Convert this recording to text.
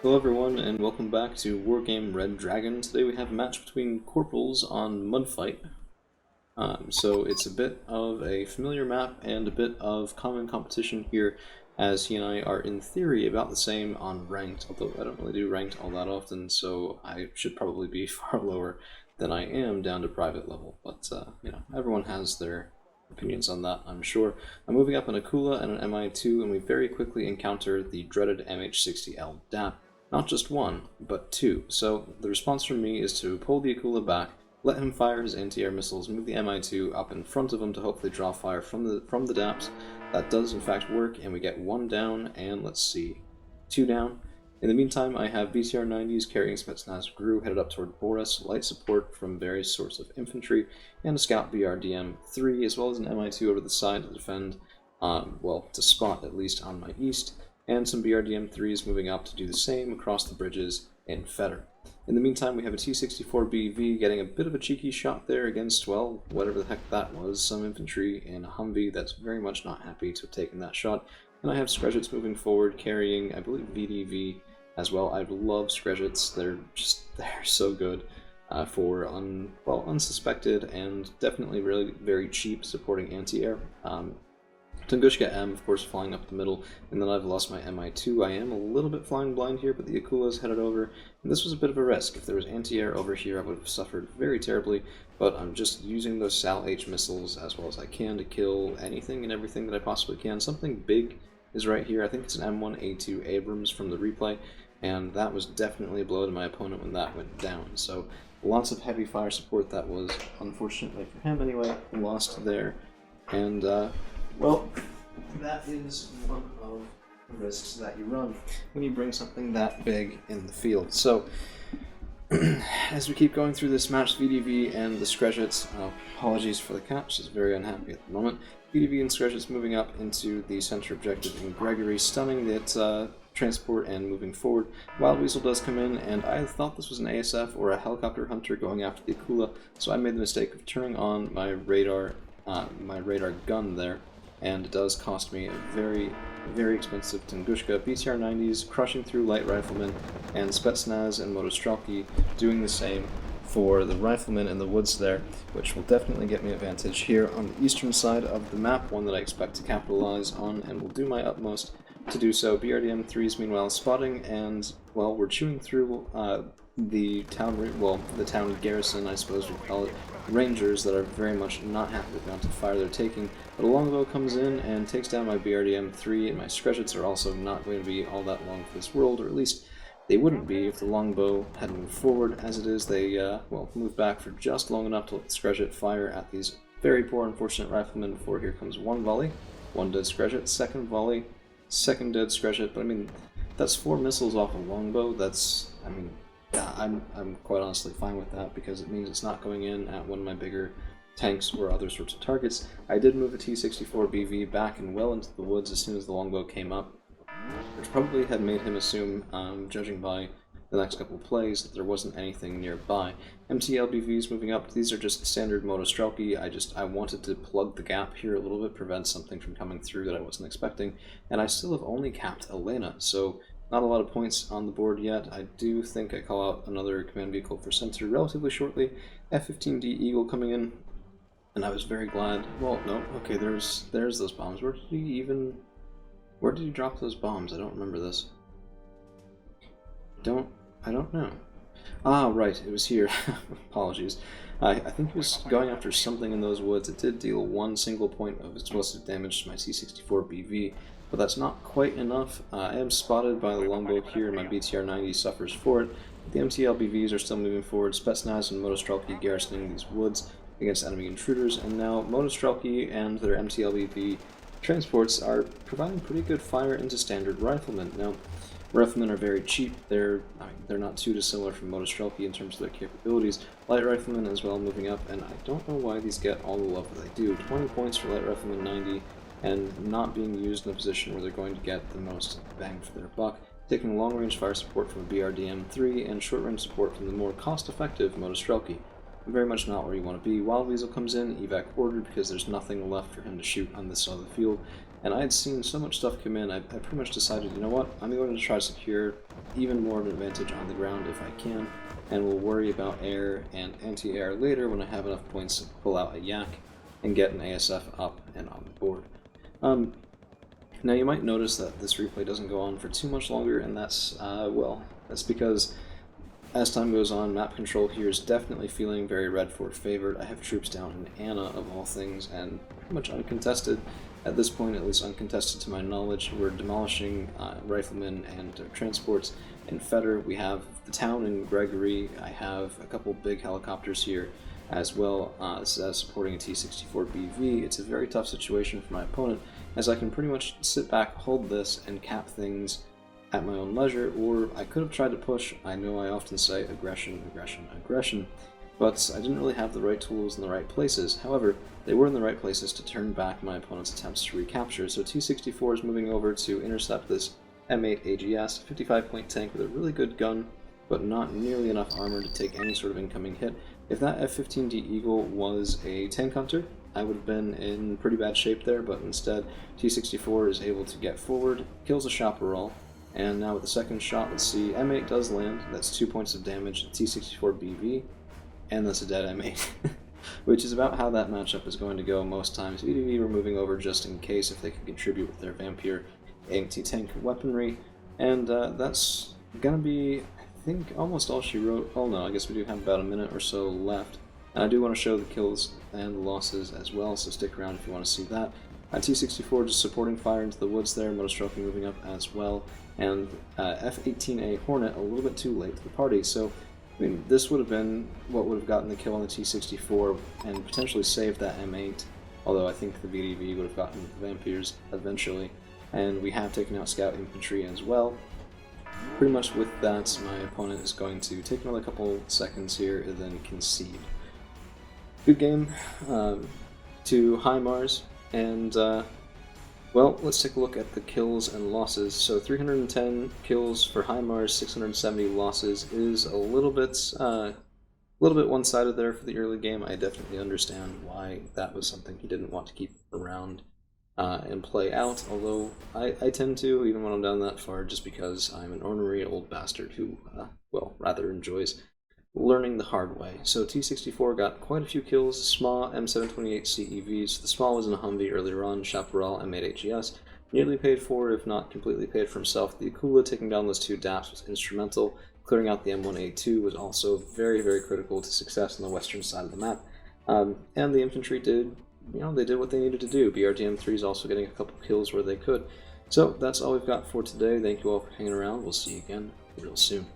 Hello everyone, and welcome back to Wargame Red Dragon. Today we have a match between Corporals on Mudfight. So it's a bit of a familiar map and a bit of common competition here, as he and I are in theory about the same on Ranked, although I don't really do Ranked all that often, so I should probably be far lower than I am down to private level. But, everyone has their opinions on that, I'm sure. I'm moving up an Akula and an MI2, and we very quickly encounter the dreaded MH60L DAP. Not just one, but two. So the response from me is to pull the Akula back, let him fire his anti-air missiles, move the Mi-2 up in front of him to hopefully draw fire from the DAPs. That does in fact work, and we get one down, and let's see, two down. In the meantime, I have BTR-90s carrying Spetsnaz GRU headed up toward Boris, light support from various sorts of infantry, and a scout BRDM-3, as well as an Mi-2 over the side to defend, to spot at least on my east, and some BRDM-3s moving up to do the same across the bridges in Fetter. In the meantime, we have a T-64BV getting a bit of a cheeky shot there against, well, whatever the heck that was, some infantry in a Humvee that's very much not happy to have taken that shot. And I have Skrezhets moving forward, carrying, I believe, VDV as well. I love Skrezhets, they're so good for unsuspected and definitely really very cheap supporting anti-air. Tunguska M, of course, flying up the middle, and then I've lost my Mi-2. I am a little bit flying blind here, but the Akulas headed over, and this was a bit of a risk. If there was anti-air over here, I would have suffered very terribly, but I'm just using those Sal-H missiles as well as I can to kill anything and everything that I possibly can. Something big is right here. I think it's an M1A2 Abrams from the replay, and that was definitely a blow to my opponent when that went down. So lots of heavy fire support that was, unfortunately for him anyway, lost there. And, well, that is one of the risks that you run when you bring something that big in the field. So, as we keep going through this match, VDV and the Skrezhets, apologies for the cat, she's very unhappy at the moment. VDV and Skrezhets moving up into the center objective in Gregory, stunning that transport and moving forward. Wild Weasel does come in, and I thought this was an ASF or a helicopter hunter going after the Akula, so I made the mistake of turning on my radar gun there, and it does cost me a very, very expensive Tunguska. BTR-90s crushing through light riflemen, and Spetsnaz and Motostrelki doing the same for the riflemen in the woods there, which will definitely get me advantage here on the eastern side of the map, one that I expect to capitalize on, and will do my utmost to do so. BRDM-3s meanwhile spotting, and, well, we're chewing through the town garrison, I suppose we'd call it, Rangers that are very much not happy with the amount of fire they're taking, but a longbow comes in and takes down my BRDM-3, and my Skrezhets are also not going to be all that long for this world, or at least they wouldn't be if the longbow had moved forward. As it is, they, move back for just long enough to let the Skrezhet fire at these very poor, unfortunate riflemen before here comes one volley, one dead Skrezhet, second volley, second dead Skrezhet, but I mean, that's 4 missiles off a longbow. That's, I mean, yeah, I'm quite honestly fine with that, because it means it's not going in at one of my bigger tanks or other sorts of targets. I did move a T-64BV back and well into the woods as soon as the longbow came up, which probably had made him assume, judging by the next couple of plays, that there wasn't anything nearby. MTLBVs moving up. These are just standard Motostrelki. I wanted to plug the gap here a little bit, prevent something from coming through that I wasn't expecting, and I still have only capped Elena, so not a lot of points on the board yet. I do think I call out another command vehicle for center relatively shortly. F-15D Eagle coming in, and I was very glad. Well, no, okay, there's those bombs. Where did he drop those bombs? I don't remember this. I don't know. Ah, right, it was here. Apologies. I think he was going after something in those woods. It did deal 1 single point of explosive damage to my T-64BV, but that's not quite enough. I am spotted by the longbow here, and my BTR-90 suffers for it. The MTLBVs are still moving forward. Spetsnaz and Motostrelki garrisoning these woods against enemy intruders, and now Motostrelki and their MTLBV transports are providing pretty good fire into standard riflemen. Now, riflemen are very cheap. They're not too dissimilar from Motostrelki in terms of their capabilities. Light riflemen as well moving up, and I don't know why these get all the love that they do. 20 points for light riflemen, 90, and not being used in a position where they're going to get the most bang for their buck. Taking long-range fire support from a BRDM-3 and short-range support from the more cost-effective Motostrelki. Very much not where you want to be. Wild Weasel comes in, evac ordered, because there's nothing left for him to shoot on this side of the field. And I had seen so much stuff come in, I pretty much decided, you know what, I'm going to try to secure even more of an advantage on the ground if I can, and will worry about air and anti-air later when I have enough points to pull out a yak and get an ASF up and on the board. Now you might notice that this replay doesn't go on for too much longer, and that's, well, that's because as time goes on, map control here is definitely feeling very red fort favored. I have troops down in Anna, of all things, and pretty much uncontested. At this point, at least uncontested to my knowledge, we're demolishing riflemen and transports in Fetter. We have the town in Gregory. I have a couple big helicopters here, as well as supporting a T-64BV. It's a very tough situation for my opponent, as I can pretty much sit back, hold this, and cap things at my own leisure, or I could have tried to push. I know I often say aggression, aggression, aggression, but I didn't really have the right tools in the right places. However, they were in the right places to turn back my opponent's attempts to recapture, so T-64 is moving over to intercept this M8 AGS, 55-point tank with a really good gun, but not nearly enough armor to take any sort of incoming hit. If that F-15D Eagle was a tank hunter, I would have been in pretty bad shape there, but instead T-64 is able to get forward, kills a chaparral, and now with the second shot, let's see, M8 does land. That's 2 points of damage, T-64BV, and that's a dead M8. Which is about how that matchup is going to go most times. VDV were moving over just in case if they could contribute with their Vampire anti-tank weaponry, and that's gonna be, I think, almost all she wrote. Oh no, I guess we do have about a minute or so left. And I do want to show the kills and the losses as well, so stick around if you want to see that. T-64 just supporting fire into the woods there, Motostroke moving up as well, and F-18A Hornet a little bit too late to the party, so I mean, this would have been what would have gotten the kill on the T-64 and potentially saved that M8, although I think the VDV would have gotten the Vampires eventually, and we have taken out Scout Infantry as well. Pretty much with that, my opponent is going to take another couple seconds here and then concede. Good game to HIMARS, and well, let's take a look at the kills and losses. So 310 kills for HIMARS, 670 losses is a little bit one-sided there for the early game. I definitely understand why that was something he didn't want to keep around and play out, although I tend to, even when I'm down that far, just because I'm an ornery old bastard who, well, rather enjoys learning the hard way. So T-64 got quite a few kills, SMA, M728 CEVs, the SMA was in a Humvee earlier on, Chaparral, M8 AGS, nearly paid for, if not completely paid for himself. The Akula taking down those two DAPs was instrumental, clearing out the M1A2 was also very, very critical to success on the western side of the map, and the infantry did, you know, they did what they needed to do. BRDM3 is also getting a couple kills where they could. So that's all we've got for today. Thank you all for hanging around. We'll see you again real soon.